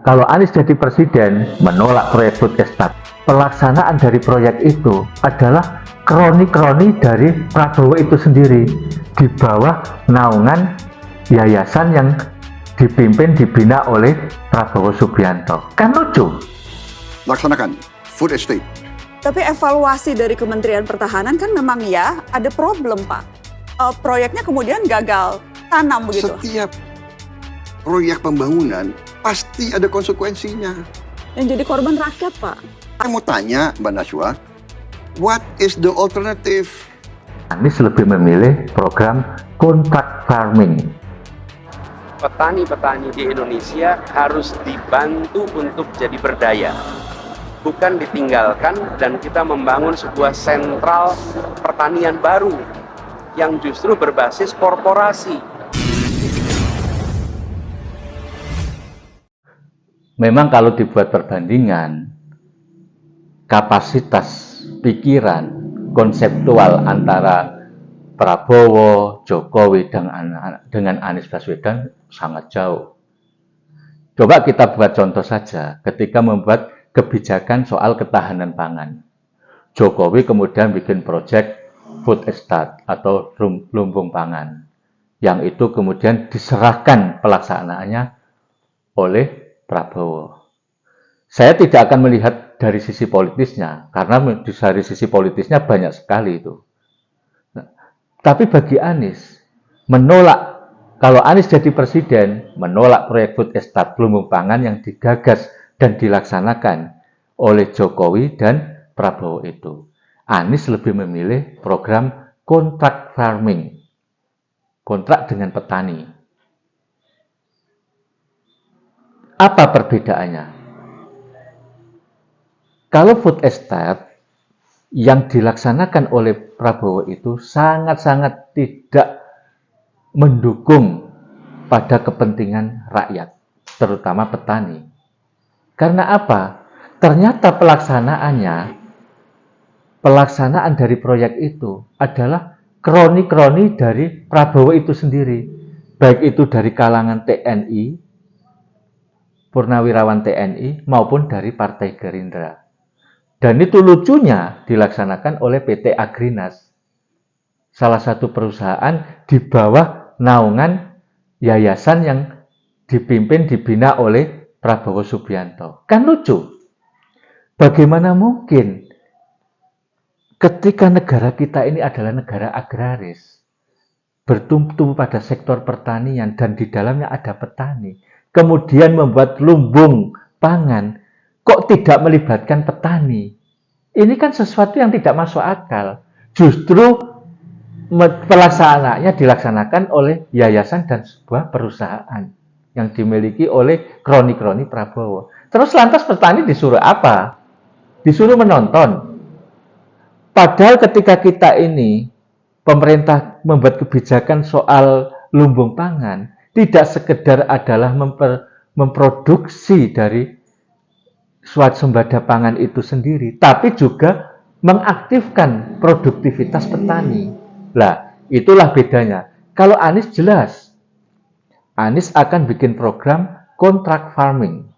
kalau Anies jadi presiden menolak proyek food estate, pelaksanaan dari proyek itu adalah kroni-kroni dari Prabowo itu sendiri di bawah naungan yayasan yang dibina oleh Prabowo Subianto. Kan lucu. Laksanakan food estate. Tapi evaluasi dari Kementerian Pertahanan kan memang ya ada problem, Pak. Proyeknya kemudian gagal tanam begitu. Setiap proyek pembangunan pasti ada konsekuensinya. Yang jadi korban rakyat, Pak. Saya mau tanya, Mbak Najwa, what is the alternative? Anies lebih memilih program kontrak farming. Petani-petani di Indonesia harus dibantu untuk jadi berdaya, bukan ditinggalkan, dan kita membangun sebuah sentral pertanian baru yang justru berbasis korporasi. Memang kalau dibuat perbandingan, kapasitas pikiran konseptual antara Prabowo, Jokowi dengan Anies Baswedan sangat jauh. Coba kita buat contoh saja ketika membuat kebijakan soal ketahanan pangan. Jokowi kemudian bikin proyek food estate atau lumbung pangan, yang itu kemudian diserahkan pelaksanaannya oleh Prabowo. Saya tidak akan melihat dari sisi politisnya, karena dari sisi politisnya banyak sekali itu. Tapi bagi Anies, kalau Anies jadi presiden, menolak proyek food estate lumbung pangan yang digagas dan dilaksanakan oleh Jokowi dan Prabowo itu. Anies lebih memilih program kontrak farming, kontrak dengan petani. Apa perbedaannya? Kalau food estate yang dilaksanakan oleh Prabowo itu sangat-sangat tidak mendukung pada kepentingan rakyat, terutama petani. Karena apa? Ternyata pelaksanaan dari proyek itu adalah kroni-kroni dari Prabowo itu sendiri, baik itu dari kalangan TNI, Purnawirawan TNI, maupun dari Partai Gerindra. Dan itu lucunya dilaksanakan oleh PT Agrinas, salah satu perusahaan di bawah naungan yayasan yang dibina oleh Prabowo Subianto. Kan lucu. Bagaimana mungkin ketika negara kita ini adalah negara agraris, bertumpu pada sektor pertanian dan di dalamnya ada petani, kemudian membuat lumbung pangan, kok tidak melibatkan petani? Ini kan sesuatu yang tidak masuk akal. Justru pelaksanaannya dilaksanakan oleh yayasan dan sebuah perusahaan yang dimiliki oleh kroni-kroni Prabowo. Terus lantas petani disuruh apa? Disuruh menonton. Padahal ketika kita ini, pemerintah membuat kebijakan soal lumbung pangan, tidak sekedar adalah memproduksi dari swasembada pangan itu sendiri, tapi juga mengaktifkan produktivitas petani. Lah, itulah bedanya. Kalau Anies jelas, Anies akan bikin program kontrak farming.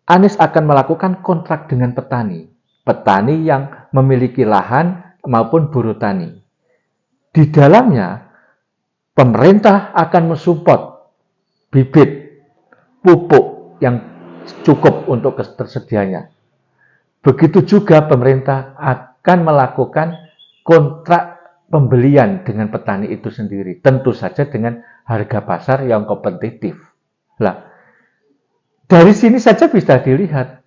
Anies akan melakukan kontrak dengan petani. Petani yang memiliki lahan maupun buruh tani. Di dalamnya, pemerintah akan mensupport bibit, pupuk yang cukup untuk ketersediaannya. Begitu juga pemerintah akan melakukan kontrak pembelian dengan petani itu sendiri. Tentu saja dengan harga pasar yang kompetitif. Lah, dari sini saja bisa dilihat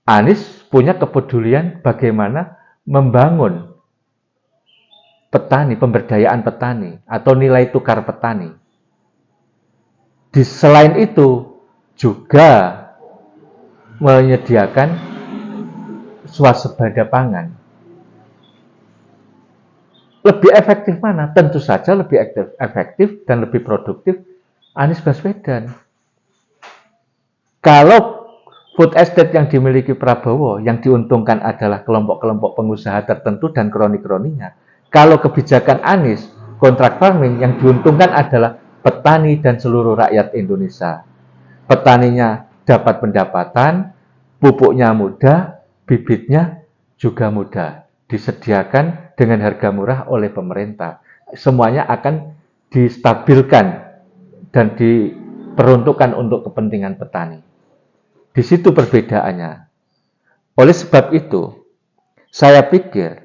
Anies punya kepedulian bagaimana membangun petani, pemberdayaan petani, atau nilai tukar petani. Selain itu, juga menyediakan swasembada pangan. Lebih efektif mana? Tentu saja lebih efektif dan lebih produktif Anies Baswedan. Kalau food estate yang dimiliki Prabowo, yang diuntungkan adalah kelompok-kelompok pengusaha tertentu dan kroni-kroninya. Kalau kebijakan Anies, kontrak farming, yang diuntungkan adalah petani dan seluruh rakyat Indonesia. Petaninya dapat pendapatan, pupuknya mudah, bibitnya juga mudah, disediakan dengan harga murah oleh pemerintah. Semuanya akan distabilkan dan diperuntukkan untuk kepentingan petani. Di situ perbedaannya. Oleh sebab itu, saya pikir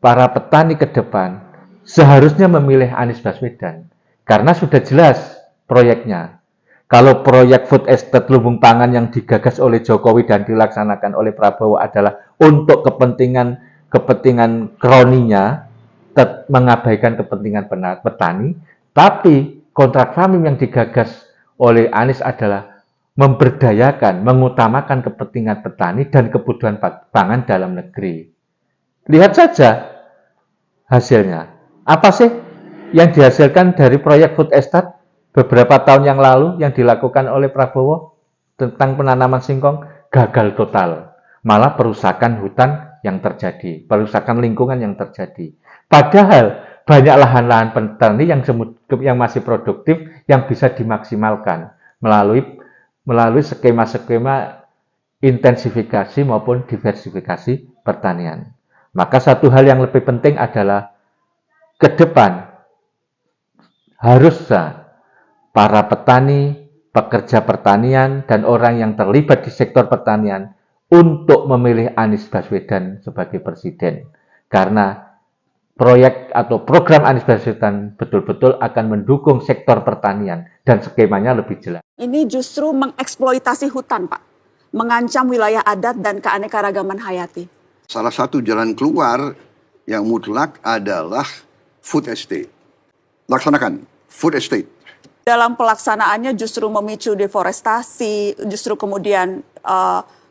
para petani ke depan seharusnya memilih Anies Baswedan karena sudah jelas proyeknya. Kalau proyek food estate lumbung pangan yang digagas oleh Jokowi dan dilaksanakan oleh Prabowo adalah untuk kepentingan kroninya, mengabaikan kepentingan petani, tapi kontrak farming yang digagas oleh Anies adalah memberdayakan, mengutamakan kepentingan petani dan kebutuhan pangan dalam negeri. Lihat saja hasilnya. Apa sih yang dihasilkan dari proyek food estate beberapa tahun yang lalu yang dilakukan oleh Prabowo tentang penanaman singkong? Gagal total. Malah perusakan hutan yang terjadi, perusakan lingkungan yang terjadi. Padahal banyak lahan-lahan petani yang masih produktif yang bisa dimaksimalkan melalui skema-skema intensifikasi maupun diversifikasi pertanian. Maka satu hal yang lebih penting adalah ke depan harusnya para petani, pekerja pertanian, dan orang yang terlibat di sektor pertanian untuk memilih Anies Baswedan sebagai presiden. Karena proyek atau program Anies Baswedan betul-betul akan mendukung sektor pertanian dan skemanya lebih jelas. Ini justru mengeksploitasi hutan, Pak. Mengancam wilayah adat dan keanekaragaman hayati. Salah satu jalan keluar yang mutlak adalah food estate. Laksanakan food estate. Dalam pelaksanaannya justru memicu deforestasi, justru kemudian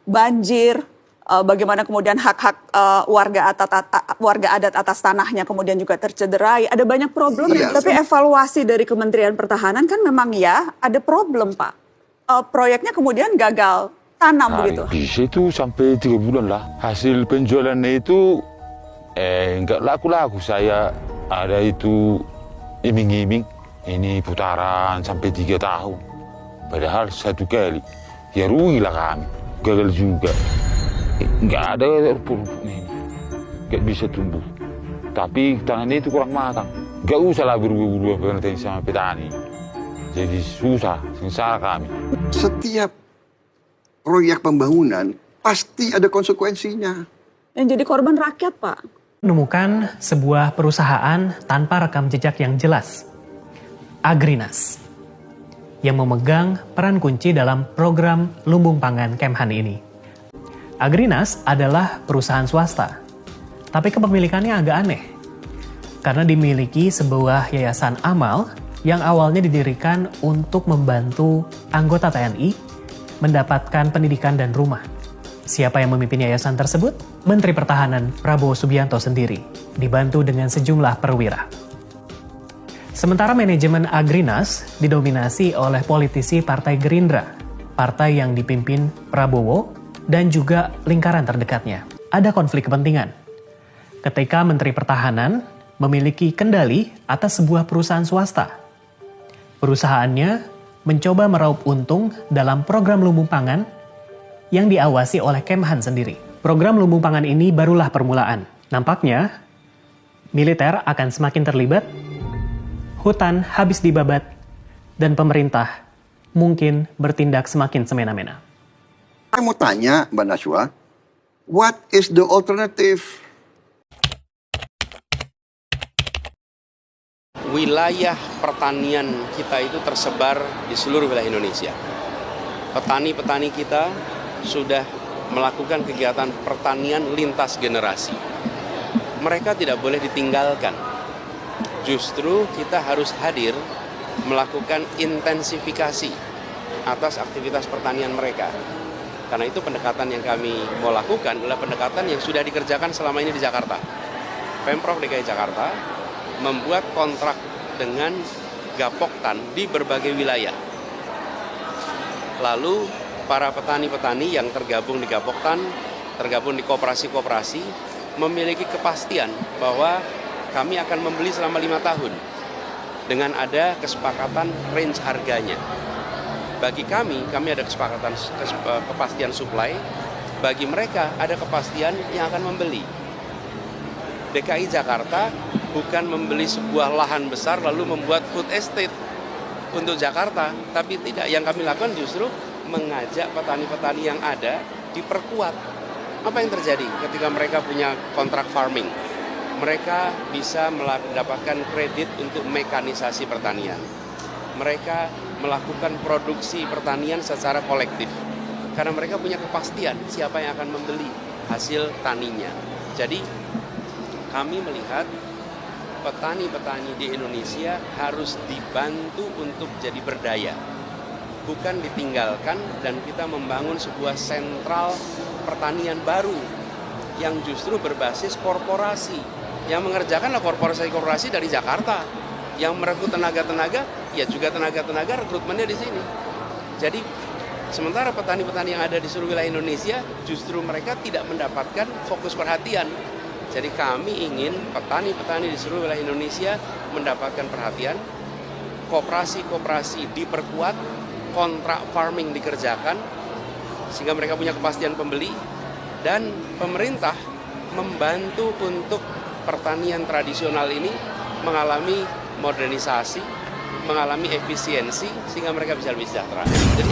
banjir, bagaimana kemudian hak-hak warga adat atas tanahnya kemudian juga tercederai. Ada banyak problem, tapi evaluasi dari Kementerian Pertahanan kan memang ya ada problem, Pak. Proyeknya kemudian gagal tanam begitu. Bisa itu sampai 3 bulan lah. Hasil penjualannya itu nggak laku-laku. Saya ada itu iming-iming. Ini putaran sampai 3 tahun. Padahal 1 kali. Ya rugilah kami. Gagal juga. Nggak ada rumput-rumputnya ini. Nggak bisa tumbuh. Tapi tanahnya itu kurang matang. Nggak usah lah berubah-ubah penelitian sama petani. Jadi susah, sengsara kami. Setiap proyek pembangunan pasti ada konsekuensinya. Yang jadi korban rakyat, Pak. Menemukan sebuah perusahaan tanpa rekam jejak yang jelas. Agrinas, yang memegang peran kunci dalam program lumbung pangan Kemhan ini. Agrinas adalah perusahaan swasta, tapi kepemilikannya agak aneh. Karena dimiliki sebuah yayasan amal yang awalnya didirikan untuk membantu anggota TNI mendapatkan pendidikan dan rumah. Siapa yang memimpin yayasan tersebut? Menteri Pertahanan Prabowo Subianto sendiri, dibantu dengan sejumlah perwira. Sementara manajemen Agrinas didominasi oleh politisi Partai Gerindra, partai yang dipimpin Prabowo dan juga lingkaran terdekatnya. Ada konflik kepentingan. Ketika Menteri Pertahanan memiliki kendali atas sebuah perusahaan swasta. Perusahaannya mencoba meraup untung dalam program lumbung pangan yang diawasi oleh Kemhan sendiri. Program lumbung pangan ini barulah permulaan. Nampaknya, militer akan semakin terlibat, hutan habis dibabat, dan pemerintah mungkin bertindak semakin semena-mena. Saya mau tanya, Mbak Najwa, what is the alternative? Wilayah pertanian kita itu tersebar di seluruh wilayah Indonesia. Petani-petani kita sudah melakukan kegiatan pertanian lintas generasi. Mereka tidak boleh ditinggalkan. Justru kita harus hadir melakukan intensifikasi atas aktivitas pertanian mereka. Karena itu pendekatan yang kami mau lakukan adalah pendekatan yang sudah dikerjakan selama ini di Jakarta. Pemprov DKI Jakarta membuat kontrak dengan Gapoktan di berbagai wilayah. Lalu para petani-petani yang tergabung di Gapoktan, tergabung di koperasi-koperasi, memiliki kepastian bahwa kami akan membeli selama 5 tahun dengan ada kesepakatan range harganya. Bagi kami ada kepastian supply. Bagi mereka ada kepastian yang akan membeli. DKI Jakarta bukan membeli sebuah lahan besar lalu membuat food estate untuk Jakarta, tapi tidak. Yang kami lakukan justru mengajak petani-petani yang ada diperkuat. Apa yang terjadi ketika mereka punya kontrak farming? Mereka bisa mendapatkan kredit untuk mekanisasi pertanian. Mereka melakukan produksi pertanian secara kolektif. Karena mereka punya kepastian siapa yang akan membeli hasil taninya. Jadi kami melihat petani-petani di Indonesia harus dibantu untuk jadi berdaya. Bukan ditinggalkan, dan kita membangun sebuah sentral pertanian baru yang justru berbasis korporasi. Yang mengerjakanlah korporasi dari Jakarta. Yang merekrut tenaga-tenaga, ya juga tenaga-tenaga rekrutmennya di sini. Jadi sementara petani-petani yang ada di seluruh wilayah Indonesia justru mereka tidak mendapatkan fokus perhatian. Jadi kami ingin petani-petani di seluruh wilayah Indonesia mendapatkan perhatian, koperasi-koperasi diperkuat, kontrak farming dikerjakan, sehingga mereka punya kepastian pembeli, dan pemerintah membantu untuk pertanian tradisional ini mengalami modernisasi, mengalami efisiensi, sehingga mereka bisa lebih sejahtera. Jadi